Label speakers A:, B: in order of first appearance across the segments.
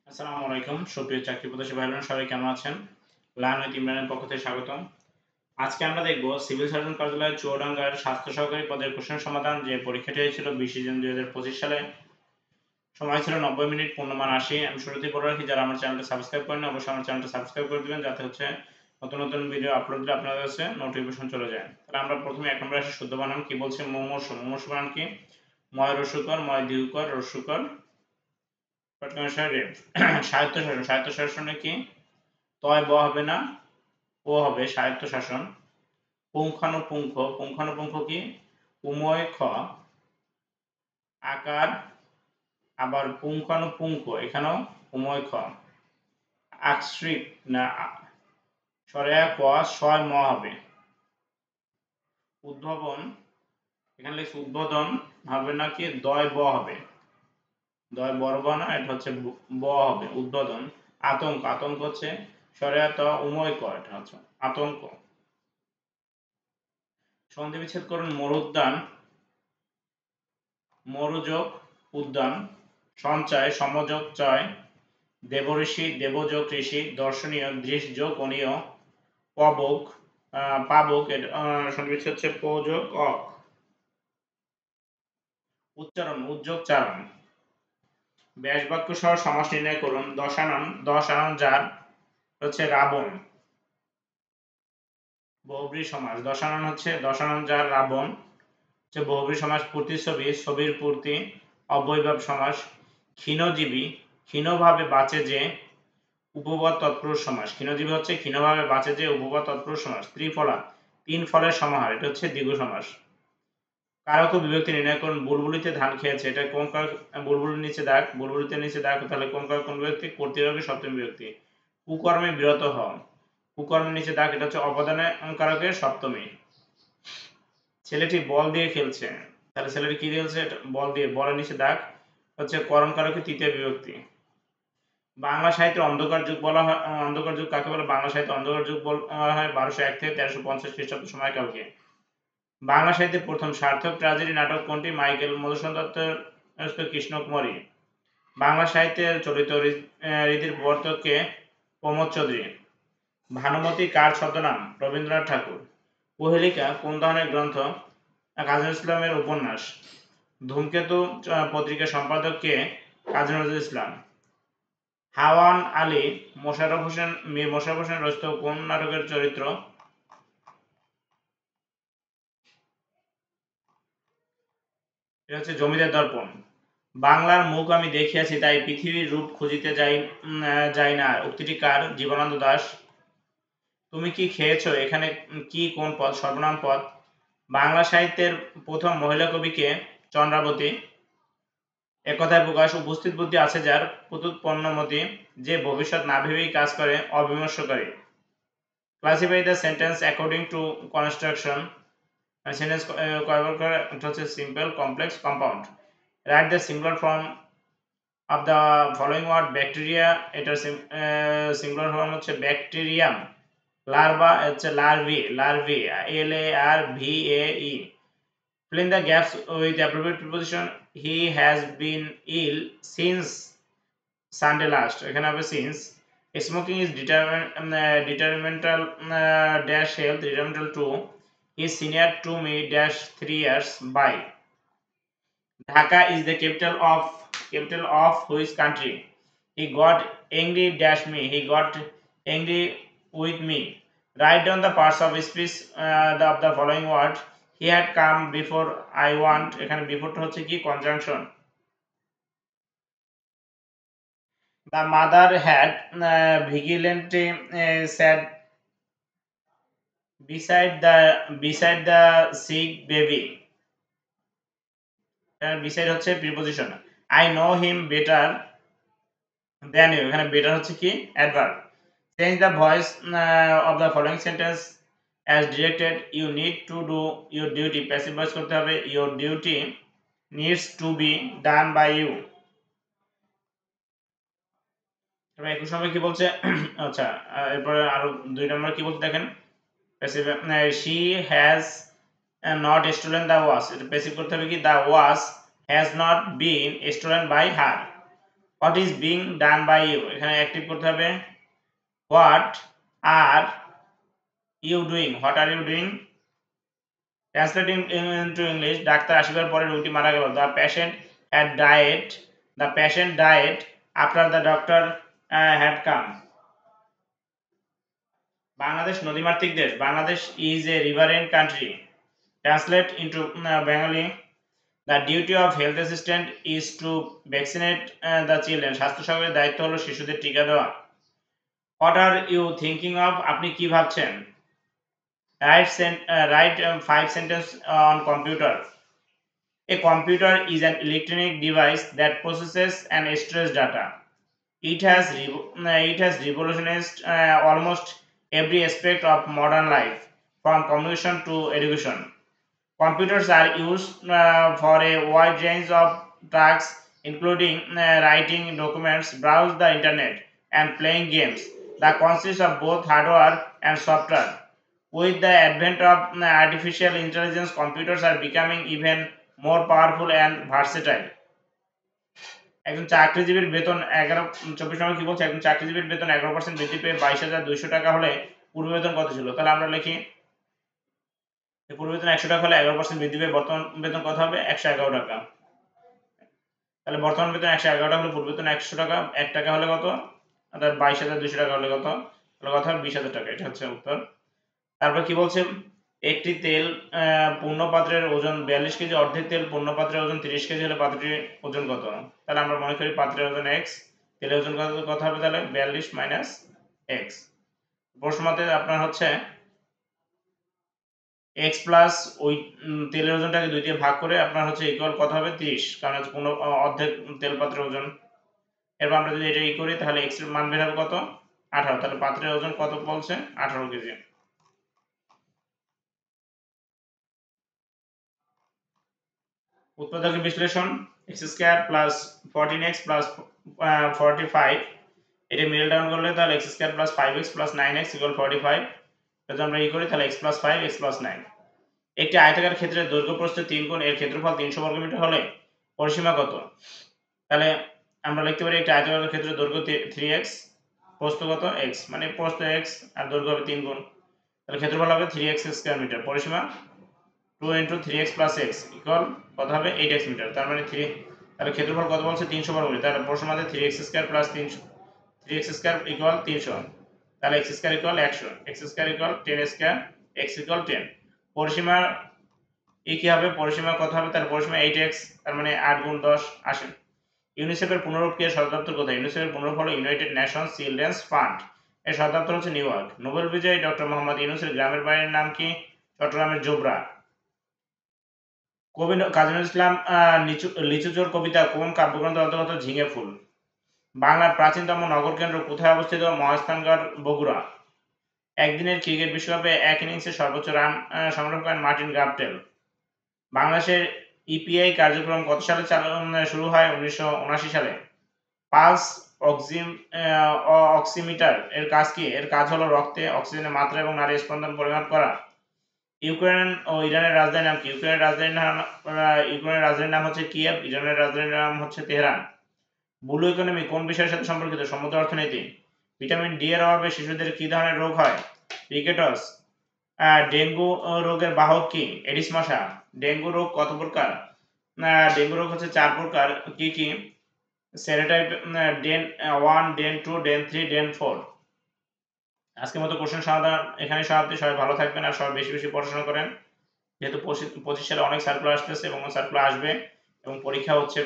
A: আসসালামু আলাইকুম সুপ্রিয় চাকরি প্রত্যাশী ভাই বোনেরা সবাই কেমন আছেন? লায়ন উইথ ইমরানের পক্ষ থেকে স্বাগতম। আজকে আমরা দেখব সিভিল সার্জন কার্যালয় চুয়াডাঙ্গার স্বাস্থ্য সহকারী পদের প্রশ্নের সমাধান যে পরীক্ষাটি হয়েছিল 20 জুন 2025 সালে। সময় ছিল 90 মিনিট, পূর্ণমান 80। আমি শুরুতেই বলে রাখি যারা আমার চ্যানেলটা সাবস্ক্রাইব করেন অবশ্যই আমার চ্যানেলটা সাবস্ক্রাইব করে দিবেন যাতে হচ্ছে নতুন নতুন ভিডিও আপলোড দিলে আপনাদের কাছে নোটিফিকেশন চলে যায়। তাহলে আমরা প্রথমে 1 নম্বরে আসি শুদ্ধ বানান কি বলছে মুমূর্ষু। মুমূর্ষু বানান কি? ময় রস্যকর ময় দীর্ঘকর রস্যকর স্বায়ত্তশাসন। স্বায়ত্তশাসনে কি? তয় ব হবে না, ও হবে স্বায়ত্তশাসন। পুঙ্খানুপুঙ্খ। পুঙ্খানুপুঙ্খ কি? উময় খ। আকার আবার পুঙ্খানুপুঙ্খ এখানেও উময় খ। আকস্মিক না সরেয়া ক ছয় ম হবে। উদ্ভাবন এখানে লিখছি উদ্বোধন হবে নাকি দয় ব হবে। দয় বড় ব না, এটা হচ্ছে ব হবে উদ্বোধন। আতঙ্ক। আতঙ্ক হচ্ছে সরেয়া ত উময় ক, এটা হচ্ছে আতঙ্ক। সন্ধি বিচ্ছেদ করুন। মরুদ্যান মরুযোগ উদ্যান। সঞ্চয় সমযোগ চয়। দেবঋষি দেবযোগ ঋষি। দর্শনীয় দৃশযোগ অনীয়। পবক পাবক সন্নিবেশ হচ্ছে প্রযোগ অ। উচ্চারণ উদ্যোগ চারণ। ব্যাস বাক্য সহ সমাস নির্ণয় করুন। দশ আনন যার হচ্ছে রাবণ। বহুব্রী সমাস। দশ আনন যার রাবণ হচ্ছে বহুব্রী সমাস। প্রতিচ্ছবি ছবির পূর্তি অব্যয়ভাব সমাস। ক্ষীণজীবী ক্ষীণভাবে বাঁচে যে উপপদ তৎপুরুষ সমাস। ক্ষীণজীবী হচ্ছে ক্ষীণভাবে বাঁচে যে উপপদ তৎপুরুষ সমাস। ত্রিফলা তিন ফলের সমাহার, এটা হচ্ছে দ্বিগু সমাস। কারক ও বিভক্তি নির্ণয় করুন। বুলবুলিতে ধান খেয়েছে, এটা কোন কারক? বুলবুলির নিচে দাগ, বুলবুলিতে নিচে দাগ, তাহলে কোন কারক কোন বিভক্তি? কর্তৃভাবে সপ্তমী বিভক্তি। কুকর্মে বিরত হও, কুকর্মের নিচে দাগ, এটা হচ্ছে অপদানে কারকের সপ্তমী। ছেলেটি বল দিয়ে খেলছে, তাহলে ছেলেটি কি দিয়ে খেলছে? বল দিয়ে, বলের নিচে দাগ হচ্ছে করণ কারকের তৃতীয় বিভক্তি। বাংলা সাহিত্যের অন্ধকার যুগ বলা হয়, অন্ধকার যুগ কাকে বলে? বাংলা সাহিত্যে অন্ধকার যুগ বলা হয় 1201 থেকে 1350 খ্রিস্টাব্দ সময়কালকে। বাংলা সাহিত্যের প্রথম সার্থক ট্র্যাজেডি নাটক কোনটি? মাইকেল মধুসূদন দত্তের কৃষ্ণকুমারী। বাংলা সাহিত্যের চলিত রীতির প্রবর্তককে? প্রমোদ চৌধুরী। ভানুমতি কার ছদ্মনাম? রবীন্দ্রনাথ ঠাকুর। কুহেলিকা কোন ধরনের গ্রন্থ? কাজী নজরুল ইসলামের উপন্যাস। ধূমকেতু পত্রিকার সম্পাদক কে? কাজী নজরুল ইসলাম। হাওয়ান আলী মীর মোশাররফ হোসেন রচিত কোন নাটকের চরিত্র? এটা হচ্ছে জমিদার দর্পণ। বাংলার মুখ আমি দেখিয়াছি তাই পৃথিবীর রূপ খুঁজিতে যাই না, উক্তিটি কার? জীবনানন্দ দাশ। তুমি কি খেয়েছো এখানে কি কোন পদ? সর্বনাম পদ। বাংলা সাহিত্যের প্রথম মহিলা কবি কে? চন্দ্রাবতী। একথায় প্রকাশ উপস্থিত বুদ্ধি আছে যার প্রত্যুৎপন্নমতি, যে ভবিষ্যৎ না ভেবেই কাজ করে অবিমর্শকারী। Classify the sentence according to construction. Sentence কয় প্রকার? এটা হচ্ছে simple complex compound. Write the singular form of the following word. Bacteria, এটার সিঙ্গুলার ফর্ম হচ্ছে ব্যাকটেরিয়াম। লার্ভা হচ্ছে larvae, LARVAE। fill in the gaps with appropriate preposition. He has been ill since Sunday last, এখানে হবে since. Smoking is detrimental dash health, detrimental to. He is senior to me dash 3 years by. Dhaka is the capital of which country? He got angry dash me, he got angry with me. Write down the parts of speech of the following word. He had come before I want, এখানে before টা হচ্ছে কি? conjunction. The mother had vigilantly sat beside the sick baby. beside হচ্ছে preposition. I know him better than you, এখানে better হচ্ছে কি? adverb. Change the voice of the following sentence as directed. You need to do your duty, passive voice করতে হবে your duty needs to be done by you. তবে একই সময় কি বলছে? আচ্ছা, এরপরে আরো 2 নম্বর কি বলছে দেখেন। Passive she has not stolen the watch, এটা প্যাসিভ করতে হবে কি? the watch has not been stolen by her. What is being done by you, এখানে অ্যাক্টিভ করতে হবে what are you doing, what are you doing. Translating into English, ডাক্তার আসিবার পরে রোগী মারা গেল। The patient had died, the patient died after the doctor had come. Bangladesh নদীমাতৃক দেশ, Bangladesh is a riverine country. Translate into Bengali, the duty of health assistant is to vaccinate the children, স্বাস্থ্য সেবকের দায়িত্ব হলো শিশুদের টিকা দেওয়া। What are you thinking of, আপনি কি ভাবছেন। Write 5 sentences on computer. A computer is an electronic device that processes and stores data. It has revolutionized almost every aspect of modern life, from communication to education. Computers are used for a wide range of tasks, including writing documents, browse the internet, and playing games that consist of both hardware and software. With the advent of artificial intelligence, computers are becoming even more powerful and versatile. একজন চাকরিজীবীর বেতন 24 নম্বর কি বলছে, একজন চাকরিজীবীর বেতন 11% বৃদ্ধি পেয়ে 22,200 টাকা হলে পূর্ব বেতন কত ছিল। তাহলে আমরা লিখি পূর্ব বেতন 100 টাকা হলে 11% বৃদ্ধি পেয়ে বর্তমান বেতন কত হবে 111 টাকা। তাহলে বর্তমান বেতন 111 টাকা হলে পূর্ব বেতন 100 টাকা, 1 টাকা হলে কত, অর্থাৎ 22,200 টাকা হলে কত, তাহলে কত হবে 20,000 টাকা। এটা হচ্ছে উত্তর। তারপর কি বলছে, একটি তেল পূর্ণ পাত্রের ওজন 42 কেজি, অর্ধেক তেল পূর্ণ পাত্রের ওজন 30 কেজি হলে পাত্রটির ওজন কত। তাহলে আমরা মনে করি পাত্রের ওজন x, তেলের ওজন কত হবে, তাহলে 42 মাইনাস x। প্রশ্নমতে আপনার হচ্ছে x প্লাস ওই তেলের ওজনটাকে 2 দিয়ে ভাগ করে আপনার হচ্ছে ইকুয়াল কত হবে 30, কারণ হচ্ছে পূর্ণ অর্ধেক তেল পাত্রের ওজন। এরপর আমরা যদি এটা করি তাহলে x এর মান বের হবে কত 18, তাহলে পাত্রের ওজন কত বলছে 18 কেজি। উৎপাদকের বিশ্লেষণ, x square plus 14x plus 45, এটা মিডল ডাউন করলে তাহলে x square plus 5x plus 9x equal 45। যদি আমরা করি তাহলে x প্লাস 5 x প্লাস 9। একটি আয়তাকার ক্ষেত্রের দৈর্ঘ্য প্রস্থ 3 গুণ এর ক্ষেত্রফল 300 বর্গ মিটার হলে পরিসীমা কত। তাহলে আমরা লিখতে পারি একটি আয়তাকার ক্ষেত্রের দৈর্ঘ্য 3x, প্রস্থ কত x, মানে প্রস্থ x আর দৈর্ঘ্য হবে 3 গুণ, তাহলে ক্ষেত্রফল হবে 3x স্কয়ার মিটার। পরিসীমা 2 × 3x + x ইকুয়াল কত হবে 8x মিটার। তার মানে 3, তাহলে ক্ষেত্রফল কত বলছে 300 বর্গ মিটার। তাহলে প্রশ্ন মতে 3x square + 300, 3x square equal 300, তাহলে x square equal 100, x square equal 10 square, x equal 10। পরিসীমা কি হবে, পরিসীমা কত হবে, তার পরিসীমা 8x, তার মানে 8 × 10 আসেন। ইউনিসেফের পুনরূপ কি, সদর দপ্তর কোথায়। ইউনিসেফের পুনরূপ হলো ইউনাইটেড নেশনস চিলড্রেন্স ফান্ড, এর সদর দপ্তর হচ্ছে নিউ ইয়র্ক। নোবেল বিজয়ী ডক্টর মোহাম্মদ ইউনূসের গ্রামের বাড়ির নাম কি, চট্টগ্রামের জোবরা। কবি কাজী নজরুল ইসলাম লিচুচোর কবিতা কোন কাব্যগ্রন্থের অন্তর্গত। ঝিঙে ফুল। বাংলার প্রাচীনতম নগর কেন্দ্র কোথায় অবস্থিত। মহাস্থানগড়, বগুড়া। একদিনের ক্রিকেট বিশ্বকাপে এক ইনিংসে সর্বোচ্চ রান সংগ্রহ করেন মার্টিন গাপটেল। বাংলাদেশের ইপিআই কার্যক্রম কত সালে শুরু হয়, 1979 সালে। পালস অক্সিমিটার এর কাজ কি, এর কাজ হলো রক্তে অক্সিজেনের মাত্রা এবং নাড়ির স্পন্দন পরিমাপ করা। ইউক্রেন ও ইরানের রাজধানীর নাম কি। ইউক্রেনের রাজধানীর নাম হচ্ছে কিয়েভ, ইরানের রাজধানীর নাম হচ্ছে তেহরান। ব্লু ইকোনমি কোন বিষয়ের সাথে সম্পর্কিত, সমুদ্র অর্থনীতি। ভিটামিন ডি এর অভাবে শিশুদের কি ধরনের রোগ হয়, রিকেটস। ডেঙ্গু রোগের বাহক কি, এডিস মশা। ডেঙ্গু রোগ কত প্রকার, ডেঙ্গু রোগ হচ্ছে 4 প্রকার, কি কি, সেরোটাইপ, ডেন 1, ডেন 2, ডেন 3, ডেন 4। আজকের মতো কোশ্চেন সমাধান এখানে সমাপ্তি। সবাই ভালো থাকবেন আর সবাই বেশি বেশি পড়াশোনা করেন, যেহেতু 25 সালে অনেক সার্কুলার আসতেছে এবং সার্কুলার আসবে এবং পরীক্ষা হচ্ছে,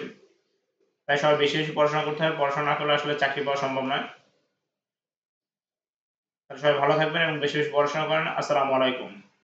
A: তাই সবাই বেশি বেশি পড়াশোনা করতে হবে। পড়াশোনা না করলে আসলে চাকরি পাওয়া সম্ভব নয়। তাহলে সবাই ভালো থাকবেন এবং বেশি বেশি পড়াশোনা করেন। আসসালামু আলাইকুম।